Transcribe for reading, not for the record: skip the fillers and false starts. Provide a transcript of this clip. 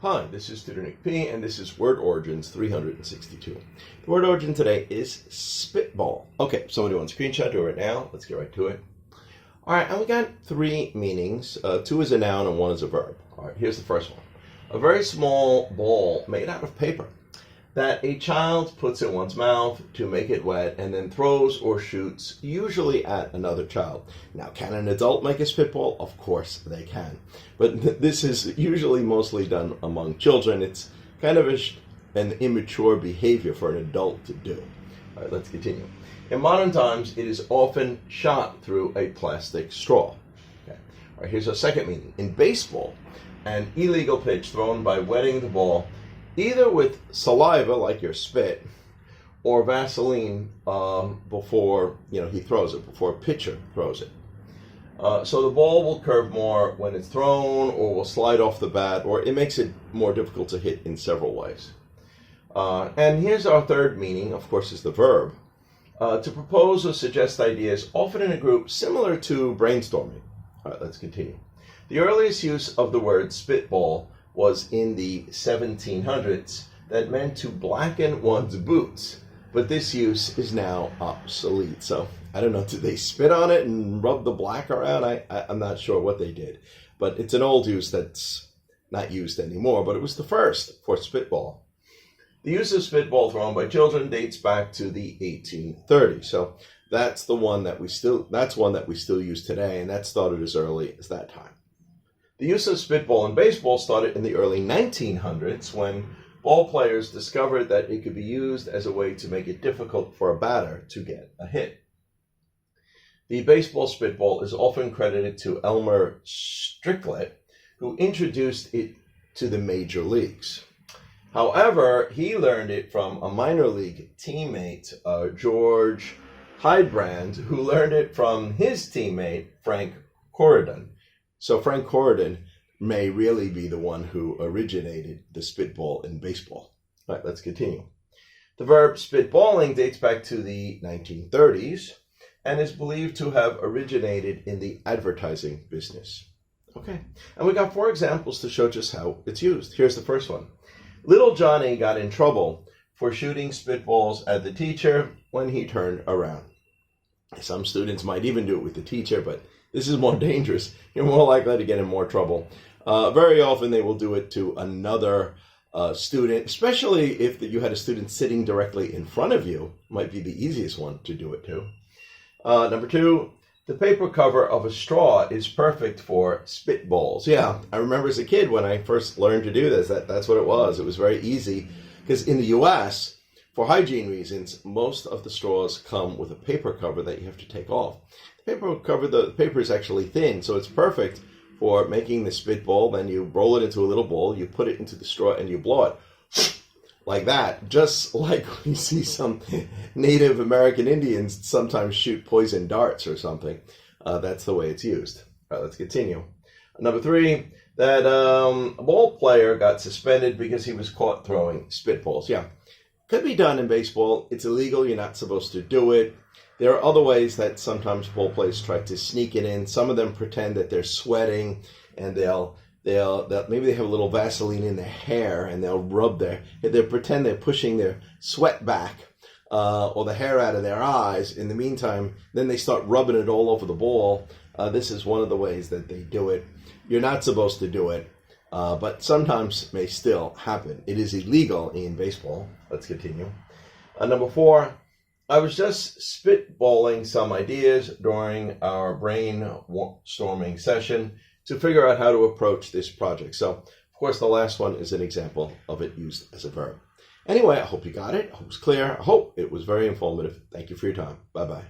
Hi, this is Tutor Nick P, and this is Word Origins 362. The word origin today is spitball. Okay, somebody wants a screenshot, do it right now. Let's get right to it. All right, and we got three meanings. Two is a noun and one is a verb. All right, here's the first one. A very small ball made out of paper that a child puts in one's mouth to make it wet and then throws or shoots, usually at another child. Now, can an adult make a spitball? Of course they can. But this is usually mostly done among children. It's kind of an immature behavior for an adult to do. All right, let's continue. In modern times, it is often shot through a plastic straw. Okay. All right, here's our second meaning. In baseball, an illegal pitch thrown by wetting the ball either with saliva, like your spit, or Vaseline before he throws it, before a pitcher throws it. So the ball will curve more when it's thrown, or will slide off the bat, or it makes it more difficult to hit in several ways. And here's our third meaning, of course, is the verb. To propose or suggest ideas, often in a group similar to brainstorming. All right, let's continue. The earliest use of the word spitball was in the 1700s. That meant to blacken one's boots, but this use is now obsolete. So I don't know, did they spit on it and rub the black around? I'm not sure what they did, but it's an old use that's not used anymore, but it was the first for spitball. The use of spitball thrown by children dates back to the 1830s. So that's one that we still use today, and that started as early as that time. The use of spitball in baseball started in the early 1900s when ball players discovered that it could be used as a way to make it difficult for a batter to get a hit. The baseball spitball is often credited to Elmer Stricklet, who introduced it to the major leagues. However, he learned it from a minor league teammate, George Heidbrand, who learned it from his teammate, Frank Corridan. So Frank Corridan may really be the one who originated the spitball in baseball. All right, let's continue. The verb spitballing dates back to the 1930s and is believed to have originated in the advertising business. Okay, and we got 4 examples to show just how it's used. Here's the first one. Little Johnny got in trouble for shooting spitballs at the teacher when he turned around. Some students might even do it with the teacher, but this is more dangerous. You're more likely to get in more trouble. Very often they will do it to another student, especially if you had a student sitting directly in front of you. Might be the easiest one to do it to. Number 2, the paper cover of a straw is perfect for spitballs. Yeah, I remember as a kid when I first learned to do this, that's what it was. It was very easy because in the U.S., for hygiene reasons, most of the straws come with a paper cover that you have to take off. The paper is actually thin, so it's perfect for making the spitball. Then you roll it into a little bowl, you put it into the straw, and you blow it like that, just like we see some Native American Indians sometimes shoot poison darts or something. That's the way it's used. All right, let's continue. Number 3, that a ball player got suspended because he was caught throwing spitballs. Yeah, could be done in baseball. It's illegal. You're not supposed to do it. There are other ways that sometimes ball players try to sneak it in. Some of them pretend that they're sweating, and they'll maybe they have a little Vaseline in their hair, and they'll pretend they're pushing their sweat back or the hair out of their eyes. In the meantime, then they start rubbing it all over the ball. This is one of the ways that they do it. You're not supposed to do it, but sometimes may still happen. It is illegal in baseball. Let's continue. Number 4. I was just spitballing some ideas during our brainstorming session to figure out how to approach this project. So, of course, the last one is an example of it used as a verb. Anyway, I hope you got it. I hope it's clear. I hope it was very informative. Thank you for your time. Bye-bye.